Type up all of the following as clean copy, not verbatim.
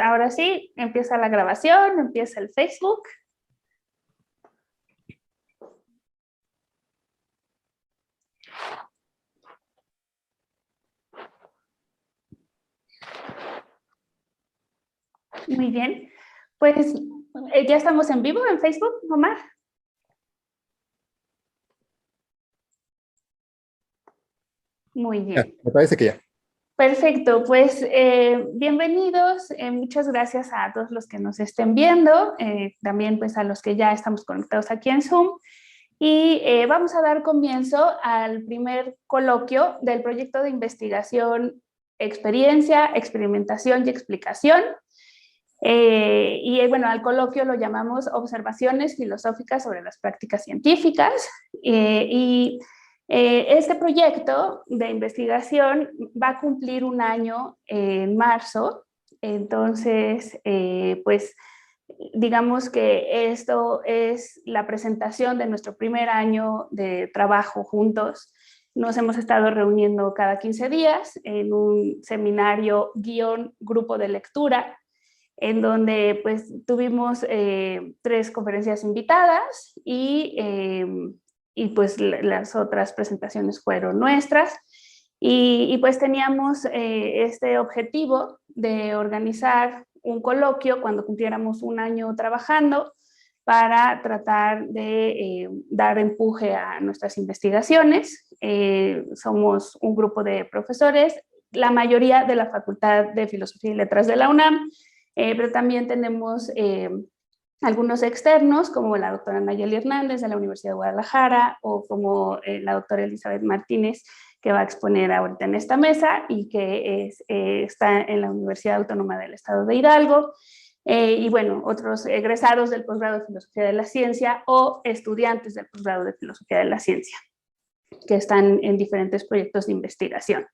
Ahora sí, empieza la grabación, empieza el Facebook. Muy bien. Pues ya estamos en vivo en Facebook, Omar. Muy Ya, bien. me parece que ya. Perfecto, pues bienvenidos, muchas gracias a todos los que nos estén viendo, también pues a los que ya estamos conectados aquí en Zoom y vamos a dar comienzo al primer coloquio del proyecto de investigación Experiencia, Experimentación y Explicación. Y bueno, al coloquio lo llamamos Observaciones Filosóficas sobre las Prácticas Científicas y este proyecto de investigación va a cumplir un año en marzo, entonces, pues digamos que esto es la presentación de nuestro primer año de trabajo juntos. Nos hemos estado reuniendo cada 15 días en un seminario guión grupo de lectura, en donde pues tuvimos 3 conferencias invitadas y pues las otras presentaciones fueron nuestras. Y pues teníamos este objetivo de organizar un coloquio cuando cumpliéramos un año trabajando para tratar de dar empuje a nuestras investigaciones. Somos un grupo de profesores, la mayoría de la Facultad de Filosofía y Letras de la UNAM, pero también tenemos algunos externos, como la doctora Nayeli Hernández de la Universidad de Guadalajara, o como la doctora Elizabeth Martínez, que va a exponer ahorita en esta mesa y que está en la Universidad Autónoma del Estado de Hidalgo. Y bueno, otros egresados del posgrado de Filosofía de la Ciencia o estudiantes del posgrado de Filosofía de la Ciencia, que están en diferentes proyectos de investigación.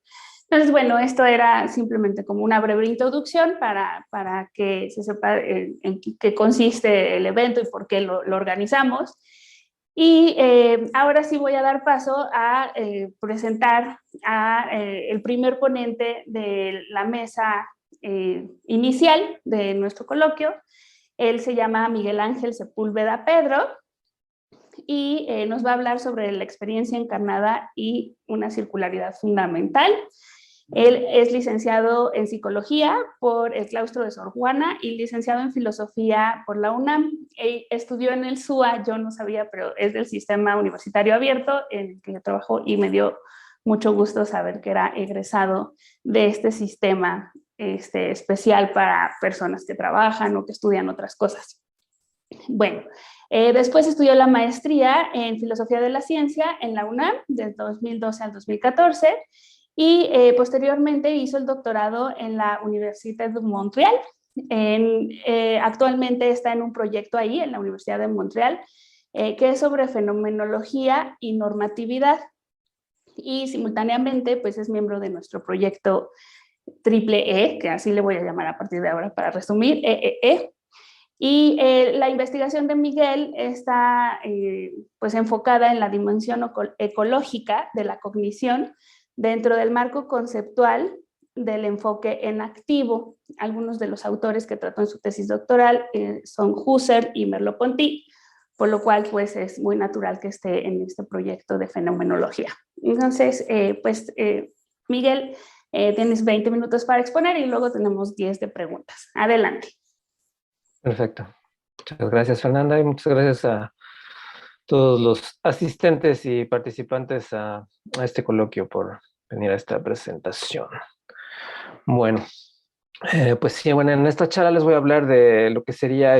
Entonces, bueno, esto era simplemente como una breve introducción para que se sepa en qué consiste el evento y por qué lo organizamos. Y ahora sí voy a dar paso a presentar a el primer ponente de la mesa inicial de nuestro coloquio. Él se llama Miguel Ángel Sepúlveda Pedro y nos va a hablar sobre la experiencia encarnada y una circularidad fundamental. Él es licenciado en psicología por el claustro de Sor Juana y licenciado en filosofía por la UNAM. Él estudió en el SUA, yo no sabía, pero es del Sistema Universitario Abierto en el que yo trabajo y me dio mucho gusto saber que era egresado de este sistema especial para personas que trabajan o que estudian otras cosas. Bueno, después estudió la maestría en Filosofía de la Ciencia en la UNAM, del 2012 al 2014, y posteriormente hizo el doctorado en la Université de Montréal. Actualmente está en un proyecto ahí, en la Universidad de Montreal, que es sobre fenomenología y normatividad. Y simultáneamente, pues es miembro de nuestro proyecto Triple E, que así le voy a llamar a partir de ahora para resumir, EEE. Y la investigación de Miguel está pues enfocada en la dimensión ecológica de la cognición dentro del marco conceptual del enfoque en activo. Algunos de los autores que trató en su tesis doctoral son Husserl y Merleau-Ponty, por lo cual pues es muy natural que esté en este proyecto de fenomenología. Entonces, Miguel, tienes 20 minutos para exponer y luego tenemos 10 de preguntas. Adelante. Perfecto. Muchas gracias, Fernanda, y muchas gracias a todos los asistentes y participantes a este coloquio por venir a esta presentación. Bueno, pues sí, bueno, en esta charla les voy a hablar de lo que sería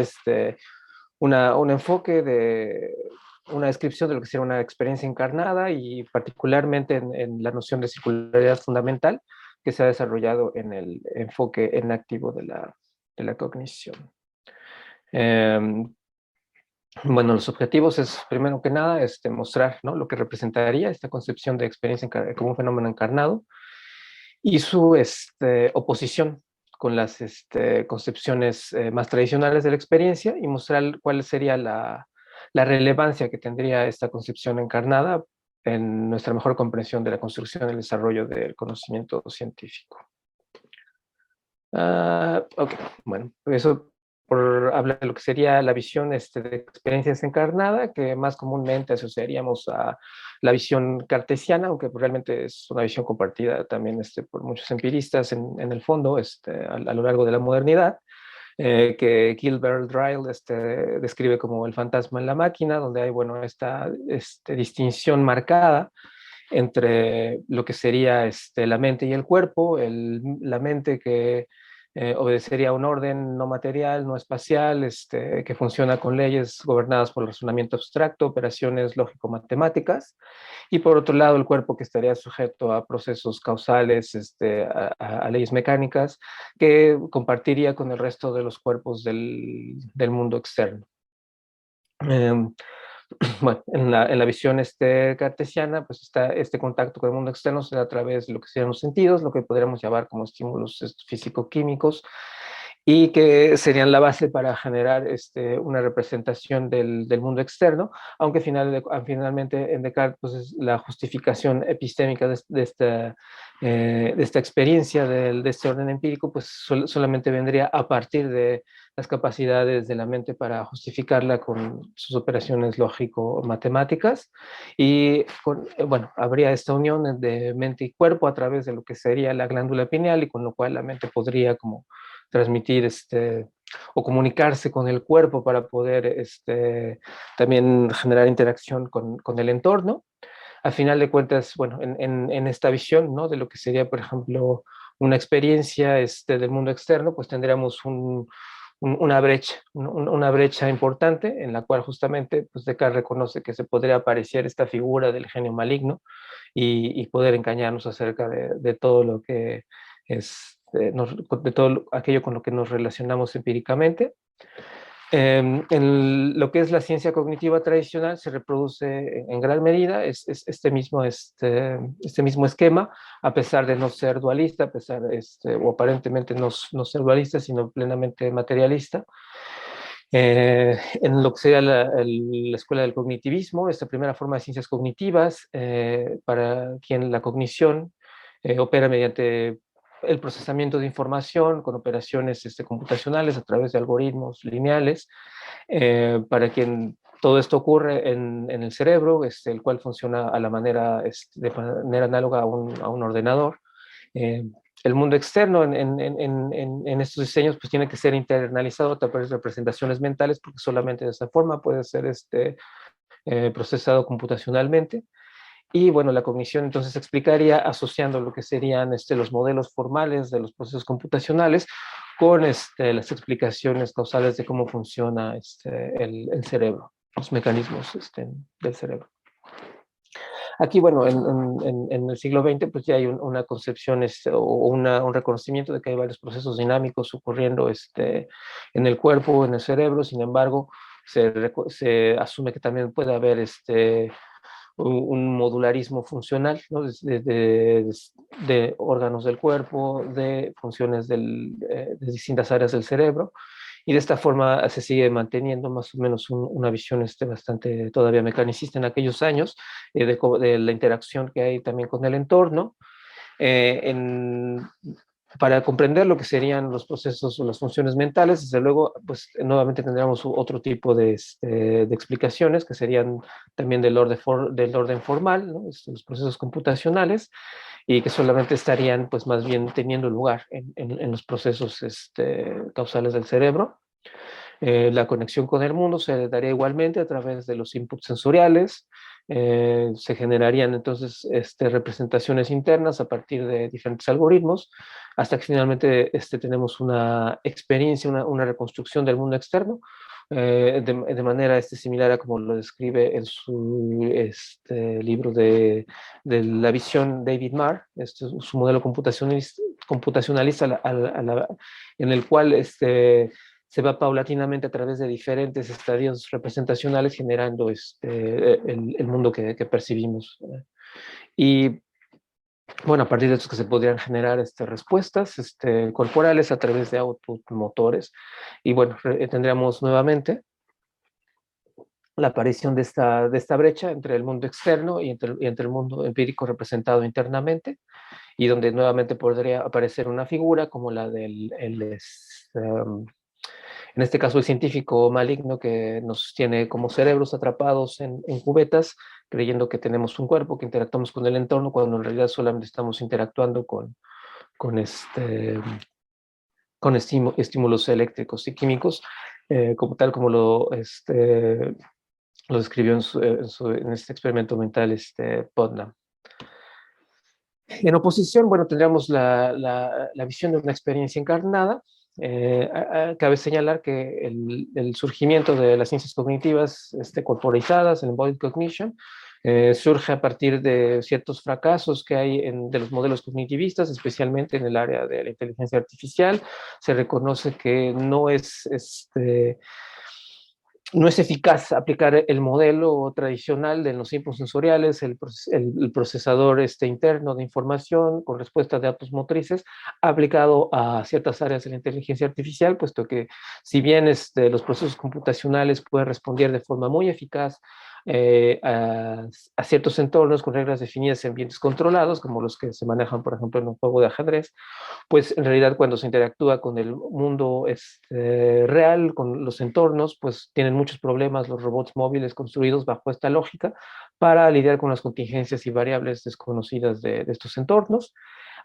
un enfoque de una descripción de lo que sería una experiencia encarnada y particularmente en la noción de circularidad fundamental que se ha desarrollado en el enfoque en activo de la cognición. Bueno, los objetivos es, primero que nada, mostrar, ¿no?, lo que representaría esta concepción de experiencia como un fenómeno encarnado y su oposición con las concepciones más tradicionales de la experiencia y mostrar cuál sería la relevancia que tendría esta concepción encarnada en nuestra mejor comprensión de la construcción y el desarrollo del conocimiento científico. Ok, bueno, eso por hablar de lo que sería la visión de experiencia desencarnada, que más comúnmente asociaríamos a la visión cartesiana, aunque pues realmente es una visión compartida también por muchos empiristas en el fondo a lo largo de la modernidad, que Gilbert Ryle describe como el fantasma en la máquina, donde hay, bueno, esta distinción marcada entre lo que sería la mente y el cuerpo, la mente que obedecería a un orden no material, no espacial, que funciona con leyes gobernadas por el razonamiento abstracto, operaciones lógico-matemáticas, y por otro lado el cuerpo que estaría sujeto a procesos causales, a leyes mecánicas, que compartiría con el resto de los cuerpos del mundo externo. Bueno, en la visión cartesiana, pues está este contacto con el mundo externo se da a través de lo que serían los sentidos, lo que podríamos llamar como estímulos físico-químicos, y que serían la base para generar una representación del mundo externo, aunque finalmente en Descartes pues, es la justificación epistémica de esta experiencia de este orden empírico, pues solamente vendría a partir de las capacidades de la mente para justificarla con sus operaciones lógico-matemáticas, y bueno, habría esta unión de mente y cuerpo a través de lo que sería la glándula pineal, y con lo cual la mente podría como transmitir o comunicarse con el cuerpo para poder también generar interacción con el entorno. Al final de cuentas, bueno, en esta visión, ¿no? De lo que sería, por ejemplo, una experiencia del mundo externo, pues tendríamos una brecha importante en la cual justamente pues Descartes reconoce que se podría aparecer esta figura del genio maligno y poder engañarnos acerca de todo lo que de todo aquello con lo que nos relacionamos empíricamente. En lo que es la ciencia cognitiva tradicional se reproduce en gran medida este mismo esquema, a pesar de no ser dualista, o aparentemente no ser dualista, sino plenamente materialista. En lo que sería la escuela del cognitivismo, esta primera forma de ciencias cognitivas, para quien la cognición opera mediante el procesamiento de información con operaciones computacionales a través de algoritmos lineales, para quien todo esto ocurre en el cerebro, el cual funciona de manera análoga a un ordenador. Eh, el mundo externo en estos diseños pues tiene que ser internalizado a través de representaciones mentales, porque solamente de esa forma puede ser procesado computacionalmente. Y bueno, la cognición entonces explicaría asociando lo que serían los modelos formales de los procesos computacionales con las explicaciones causales de cómo funciona el cerebro, los mecanismos del cerebro. Aquí, bueno, en el siglo XX, pues ya hay una concepción o un reconocimiento de que hay varios procesos dinámicos ocurriendo en el cuerpo, en el cerebro. Sin embargo, se asume que también puede haber un modularismo funcional, ¿no? De órganos del cuerpo, de funciones de distintas áreas del cerebro, y de esta forma se sigue manteniendo más o menos una visión bastante todavía mecanicista en aquellos años, de la interacción que hay también con el entorno. Eh, en, para comprender lo que serían los procesos o las funciones mentales, desde luego, pues nuevamente tendríamos otro tipo de explicaciones que serían también del orden formal, ¿no? Los procesos computacionales, y que solamente estarían pues más bien teniendo lugar en los procesos causales del cerebro. La conexión con el mundo se daría igualmente a través de los inputs sensoriales. Se generarían entonces representaciones internas a partir de diferentes algoritmos, hasta que finalmente tenemos una experiencia, una reconstrucción del mundo externo, de manera similar a como lo describe en su libro de la visión David Marr, su modelo computacionalista en el cual se va paulatinamente a través de diferentes estadios representacionales generando el mundo que percibimos. Y bueno, a partir de esto que se podrían generar respuestas corporales a través de output motores. Y bueno, tendríamos nuevamente la aparición de esta brecha entre el mundo externo y entre el mundo empírico representado internamente, y donde nuevamente podría aparecer una figura como la en este caso el científico maligno que nos tiene como cerebros atrapados en cubetas, creyendo que tenemos un cuerpo, que interactuamos con el entorno, cuando en realidad solamente estamos interactuando con, este, con estímulos eléctricos y químicos, como tal como lo describió en este experimento mental Putnam. En oposición, bueno, tendríamos la visión de una experiencia encarnada. Cabe señalar que el surgimiento de las ciencias cognitivas corporizadas, el embodied cognition, surge a partir de ciertos fracasos que hay de los modelos cognitivistas, especialmente en el área de la inteligencia artificial. Se reconoce que no es eficaz aplicar el modelo tradicional de los inputs sensoriales, el procesador interno de información con respuesta de datos motrices, aplicado a ciertas áreas de la inteligencia artificial, puesto que si bien los procesos computacionales pueden responder de forma muy eficaz a ciertos entornos con reglas definidas en ambientes controlados, como los que se manejan, por ejemplo, en un juego de ajedrez, pues en realidad cuando se interactúa con el mundo real, con los entornos, pues tienen muchos problemas los robots móviles construidos bajo esta lógica para lidiar con las contingencias y variables desconocidas de estos entornos.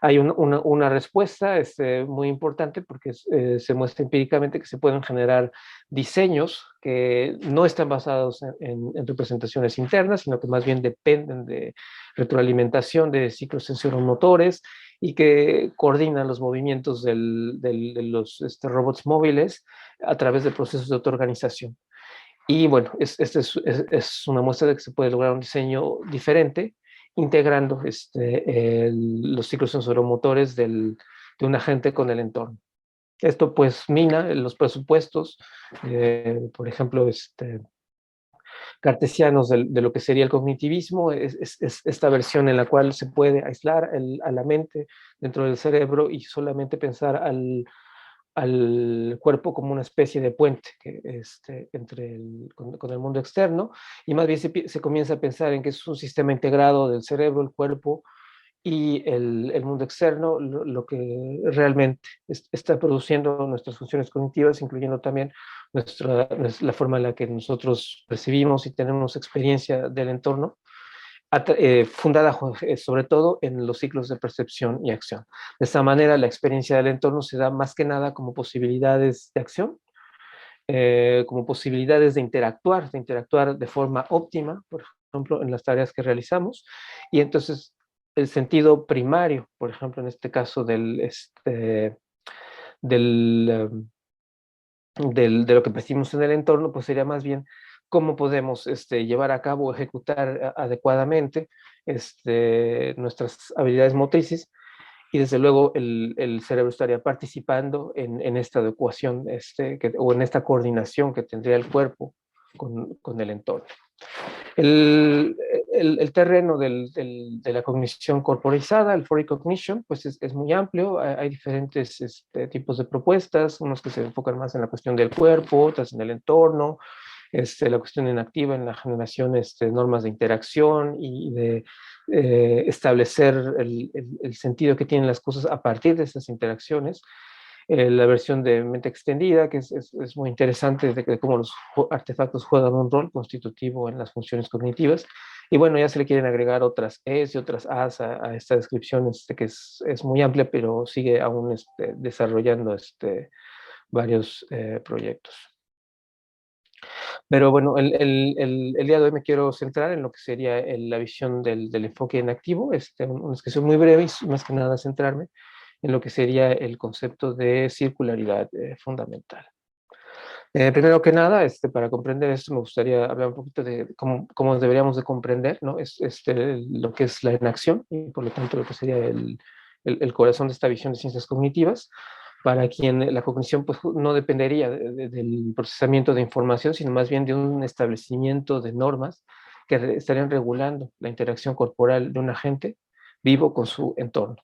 Hay una respuesta muy importante porque se muestra empíricamente que se pueden generar diseños que no están basados en representaciones internas, sino que más bien dependen de retroalimentación de ciclos sensoromotores y que coordinan los movimientos de los robots móviles a través de procesos de autoorganización. Y bueno, es una muestra de que se puede lograr un diseño diferente, integrando los ciclos sensoromotores de un agente con el entorno. Esto pues mina los presupuestos, por ejemplo, cartesianos de lo que sería el cognitivismo, es esta versión en la cual se puede aislar a la mente dentro del cerebro y solamente pensar al cuerpo como una especie de puente con el mundo externo, y más bien se comienza a pensar en que es un sistema integrado del cerebro, el cuerpo y el mundo externo, lo que realmente está produciendo nuestras funciones cognitivas, incluyendo también la forma en la que nosotros percibimos y tenemos experiencia del entorno, fundada sobre todo en los ciclos de percepción y acción. De esta manera, la experiencia del entorno se da más que nada como posibilidades de acción, como posibilidades de interactuar de forma óptima, por ejemplo, en las tareas que realizamos, y entonces el sentido primario, por ejemplo, en este caso del, de lo que percibimos en el entorno, pues sería más bien cómo podemos llevar a cabo o ejecutar adecuadamente nuestras habilidades motrices, y desde luego el cerebro estaría participando en esta adecuación o en esta coordinación que tendría el cuerpo con el entorno. El, el terreno de la cognición corporizada, el Fori Cognition, pues es muy amplio. Hay diferentes tipos de propuestas, unos que se enfocan más en la cuestión del cuerpo, otras en el entorno, la cuestión inactiva en la generación de normas de interacción y de establecer el sentido que tienen las cosas a partir de esas interacciones. La versión de mente extendida, que es muy interesante de cómo los artefactos juegan un rol constitutivo en las funciones cognitivas. Y bueno, ya se le quieren agregar otras E's y otras A's a esta descripción, que es muy amplia, pero sigue aún desarrollando varios proyectos. Pero bueno, el día de hoy me quiero centrar en lo que sería la visión del enfoque en activo, una descripción muy breve y más que nada centrarme en lo que sería el concepto de circularidad fundamental. Primero que nada, para comprender esto me gustaría hablar un poquito de cómo deberíamos de comprender, ¿no? Lo que es la inacción y por lo tanto lo que sería el corazón de esta visión de ciencias cognitivas, para quien la cognición pues, no dependería del procesamiento de información, sino más bien de un establecimiento de normas que estarían regulando la interacción corporal de un agente vivo con su entorno.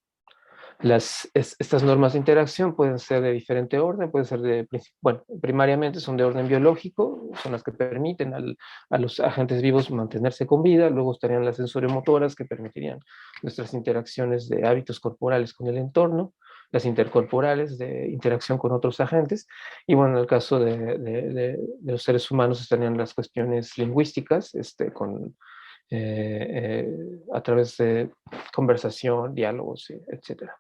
Estas normas de interacción pueden ser de diferente orden, pueden ser bueno, primariamente son de orden biológico, son las que permiten a los agentes vivos mantenerse con vida, luego estarían las sensoriomotoras que permitirían nuestras interacciones de hábitos corporales con el entorno, las intercorporales de interacción con otros agentes, y bueno, en el caso de los seres humanos estarían las cuestiones lingüísticas, a través de conversación, diálogos, etcétera.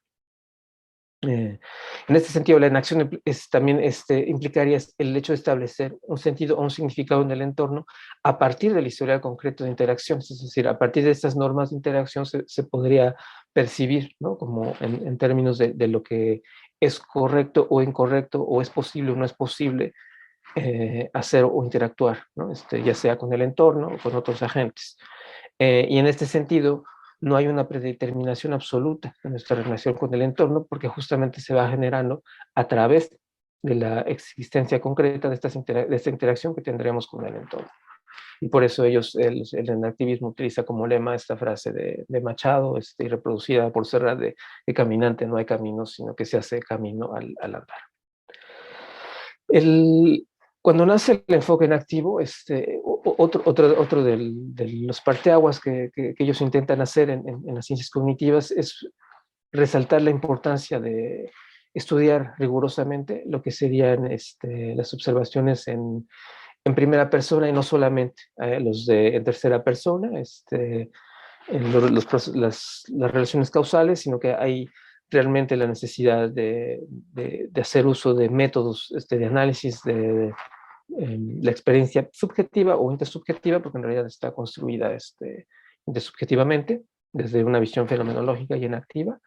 En este sentido, la enacción también implicaría el hecho de establecer un sentido o un significado en el entorno a partir del historial concreto de interacciones, es decir, a partir de estas normas de interacción se podría percibir, ¿no? Como en términos de lo que es correcto o incorrecto, o es posible o no es posible hacer o interactuar, ¿no? Ya sea con el entorno o con otros agentes. Y en este sentido, no hay una predeterminación absoluta en nuestra relación con el entorno, porque justamente se va generando a través de la existencia concreta de esta interacción que tendremos con el entorno. Y por eso el enactivismo utiliza como lema esta frase de Machado, y reproducida por Serrat, de caminante no hay camino, sino que se hace camino al andar. Cuando nace el enfoque en activo, otro de los parteaguas que ellos intentan hacer en las ciencias cognitivas es resaltar la importancia de estudiar rigurosamente lo que serían las observaciones en primera persona, y no solamente los en tercera persona, las relaciones causales, sino que hay realmente la necesidad de hacer uso de métodos de análisis de la experiencia subjetiva o intersubjetiva, porque en realidad está construida intersubjetivamente, desde una visión fenomenológica y enactiva.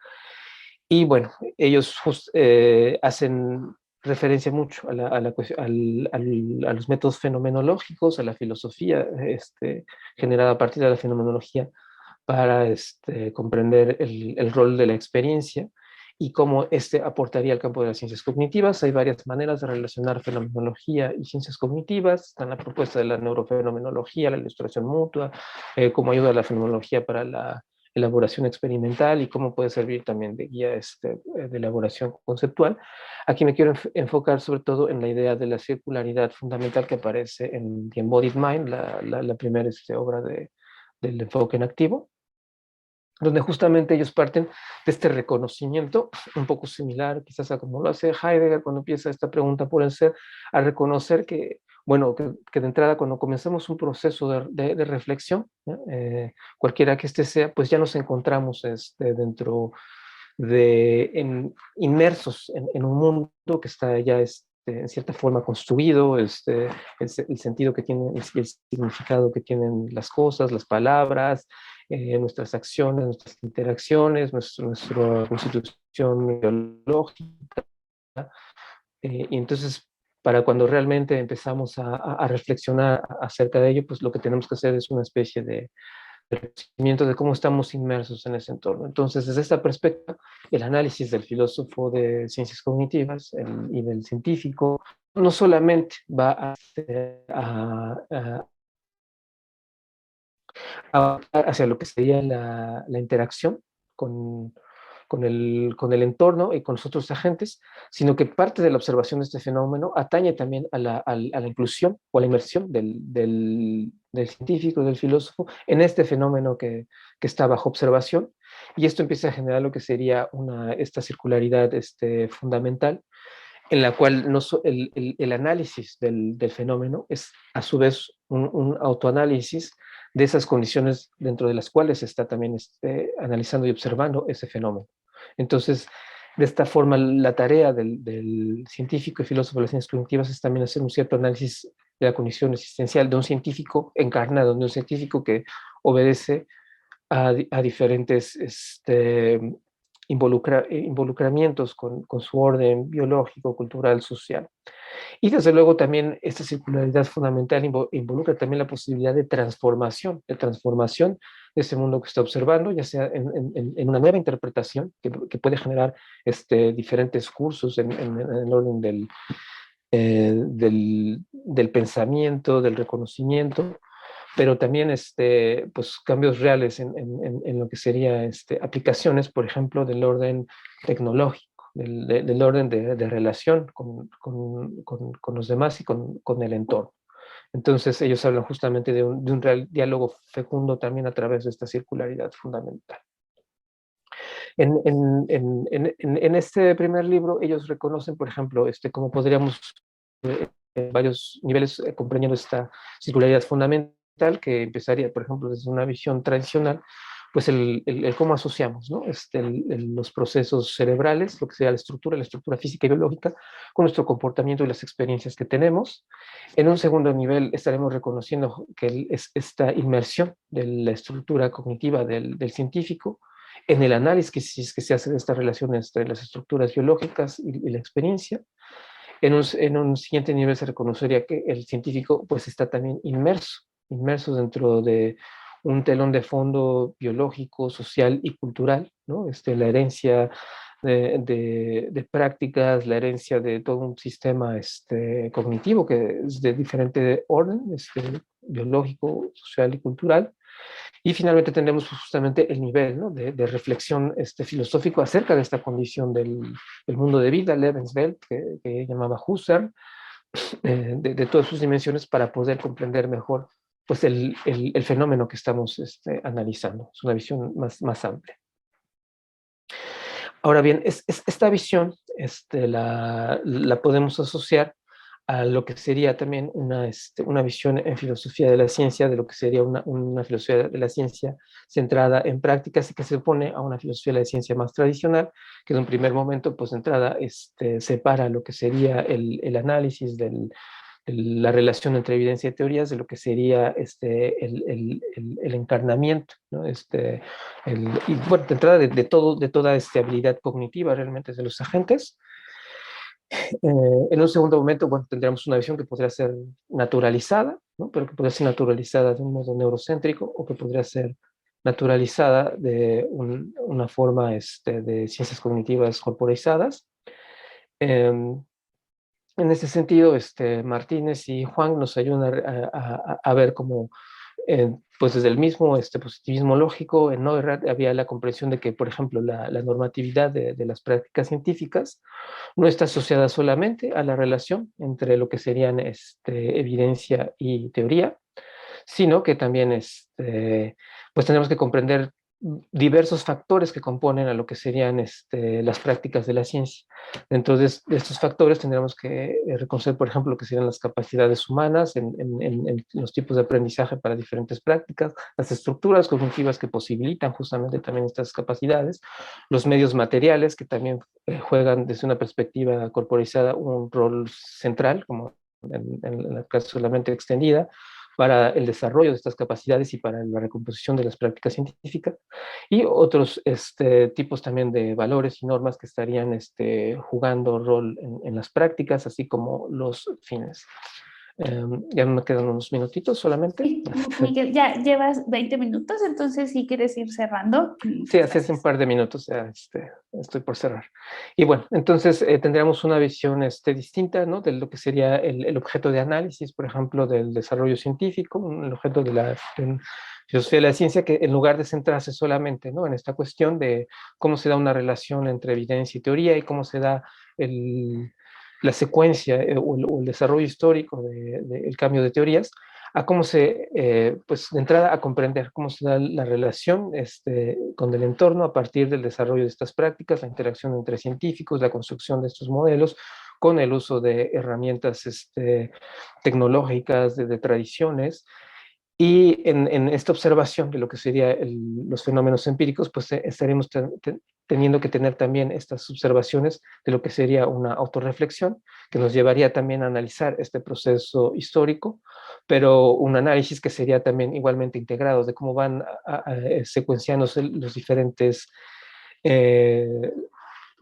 Y bueno, ellos hacen referencia mucho a los métodos fenomenológicos, a la filosofía generada a partir de la fenomenología para comprender el rol de la experiencia y cómo aportaría al campo de las ciencias cognitivas. Hay varias maneras de relacionar fenomenología y ciencias cognitivas. Está en la propuesta de la neurofenomenología, la ilustración mutua, cómo ayuda la fenomenología para la elaboración experimental y cómo puede servir también de guía de elaboración conceptual. Aquí me quiero enfocar sobre todo en la idea de la circularidad fundamental que aparece en The Embodied Mind, la primera obra del enfoque en activo, donde justamente ellos parten de este reconocimiento, un poco similar quizás a como lo hace Heidegger cuando empieza esta pregunta por el ser, a reconocer que, bueno, que de entrada cuando comenzamos un proceso de reflexión, cualquiera que sea, pues ya nos encontramos dentro inmersos en un mundo que está ya en cierta forma construido, el sentido que tienen, el significado que tienen las cosas, las palabras, nuestras acciones, nuestras interacciones, nuestra constitución biológica. Y entonces, para cuando realmente empezamos a reflexionar acerca de ello, pues lo que tenemos que hacer es una especie de conocimiento de cómo estamos inmersos en ese entorno. Entonces, desde esta perspectiva, el análisis del filósofo de ciencias cognitivas y del científico no solamente va hacia lo que sería la interacción con el entorno y con los otros agentes, sino que parte de la observación de este fenómeno atañe también a la inclusión o a la inmersión del científico, del filósofo, en este fenómeno que está bajo observación, y esto empieza a generar lo que sería esta circularidad fundamental, en la cual el análisis del fenómeno es a su vez un autoanálisis de esas condiciones dentro de las cuales se está también analizando y observando ese fenómeno. Entonces, de esta forma, la tarea del científico y filósofo de las ciencias cognitivas es también hacer un cierto análisis de la condición existencial de un científico encarnado, de un científico que obedece a diferentes involucramientos con su orden biológico, cultural, social. Y desde luego también esta circularidad fundamental involucra también la posibilidad de transformación de ese mundo que está observando, ya sea en una nueva interpretación que puede generar diferentes cursos en el orden del pensamiento, del reconocimiento, pero también pues, cambios reales en lo que sería aplicaciones, por ejemplo, del orden tecnológico, del orden de relación con los demás y con el entorno. Entonces ellos hablan justamente de un real diálogo fecundo también a través de esta circularidad fundamental. En este primer libro ellos reconocen, por ejemplo, cómo podríamos en varios niveles comprendiendo esta circularidad fundamental que empezaría, por ejemplo, desde una visión tradicional, pues el cómo asociamos, ¿no? Los procesos cerebrales, lo que sea la estructura física y biológica, con nuestro comportamiento y las experiencias que tenemos. En un segundo nivel estaremos reconociendo que es esta inmersión de la estructura cognitiva del científico en el análisis que se hace de estas relaciones entre las estructuras biológicas y la experiencia. En un siguiente nivel se reconocería que el científico pues está también inmerso dentro de un telón de fondo biológico, social y cultural, ¿no? La herencia de prácticas, la herencia de todo un sistema cognitivo que es de diferente orden, biológico, social y cultural. Y finalmente tenemos justamente el nivel, ¿no? de reflexión filosófico acerca de esta condición del mundo de vida, Lebenswelt, que llamaba Husserl, de todas sus dimensiones para poder comprender mejor pues, el fenómeno que estamos analizando. Es una visión más amplia. Ahora bien, esta visión la podemos asociar a lo que sería también una visión en filosofía de la ciencia, de lo que sería una filosofía de la ciencia centrada en prácticas y que se opone a una filosofía de la ciencia más tradicional, que en un primer momento, pues de entrada, separa lo que sería el análisis de la relación entre evidencia y teorías de lo que sería el encarnamiento, ¿no? Y bueno, de entrada de toda habilidad cognitiva realmente de los agentes. En un segundo momento, bueno, tendríamos una visión que podría ser naturalizada, ¿no? Pero que podría ser naturalizada de un modo neurocéntrico o que podría ser naturalizada de una forma de ciencias cognitivas corporizadas. En ese sentido, Martínez y Juan nos ayudan a ver cómo pues desde el mismo positivismo lógico, en Neurath había la comprensión de que, por ejemplo, la normatividad de las prácticas científicas no está asociada solamente a la relación entre lo que serían evidencia y teoría, sino que también pues tenemos que comprender diversos factores que componen a lo que serían las prácticas de la ciencia. Dentro de estos factores tendríamos que reconocer, por ejemplo, lo que serían las capacidades humanas en los tipos de aprendizaje para diferentes prácticas, las estructuras cognitivas que posibilitan justamente también estas capacidades, los medios materiales que también juegan desde una perspectiva corporizada un rol central, como en el caso de la mente extendida, para el desarrollo de estas capacidades y para la recomposición de las prácticas científicas, y otros tipos también de valores y normas que estarían jugando rol en las prácticas, así como los fines. Ya me quedan unos minutitos solamente. Sí, Miguel, ya llevas 20 minutos, entonces si quieres ir cerrando. Sí, hace un par de minutos ya estoy por cerrar. Y bueno, entonces tendríamos una visión distinta, ¿no? De lo que sería el objeto de análisis, por ejemplo, del desarrollo científico, el objeto de la filosofía de la ciencia, que en lugar de centrarse solamente, ¿no? En esta cuestión de cómo se da una relación entre evidencia y teoría y cómo se da la secuencia o el desarrollo histórico del cambio de teorías, a cómo pues de entrada a comprender cómo se da la relación con el entorno a partir del desarrollo de estas prácticas, la interacción entre científicos, la construcción de estos modelos, con el uso de herramientas tecnológicas, de tradiciones. Y en esta observación de lo que serían los fenómenos empíricos, pues estaremos teniendo que tener también estas observaciones de lo que sería una autorreflexión, que nos llevaría también a analizar este proceso histórico, pero un análisis que sería también igualmente integrado de cómo van secuenciándose los diferentes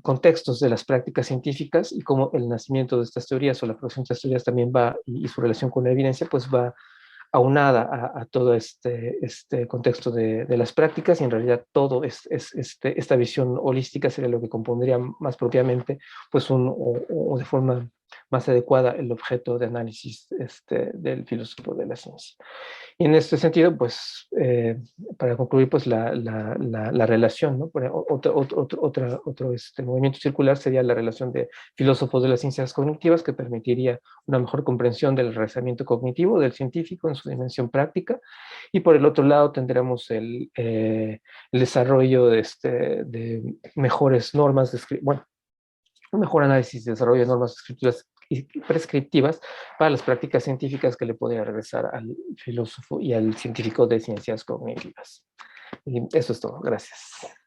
contextos de las prácticas científicas y cómo el nacimiento de estas teorías o la producción de estas teorías también va, y su relación con la evidencia, pues va aunada a todo este contexto de las prácticas, y en realidad todo esta visión holística sería lo que compondría más propiamente, pues o de forma más adecuada el objeto de análisis del filósofo de la ciencia. Y en este sentido, pues, para concluir, pues la relación, ¿no? Otro movimiento circular sería la relación de filósofos de las ciencias cognitivas, que permitiría una mejor comprensión del razonamiento cognitivo del científico en su dimensión práctica. Y por el otro lado tendremos el desarrollo de mejores normas, bueno, un mejor análisis y desarrollo de normas escrituras y prescriptivas para las prácticas científicas que le podría regresar al filósofo y al científico de ciencias cognitivas. Y eso es todo. Gracias.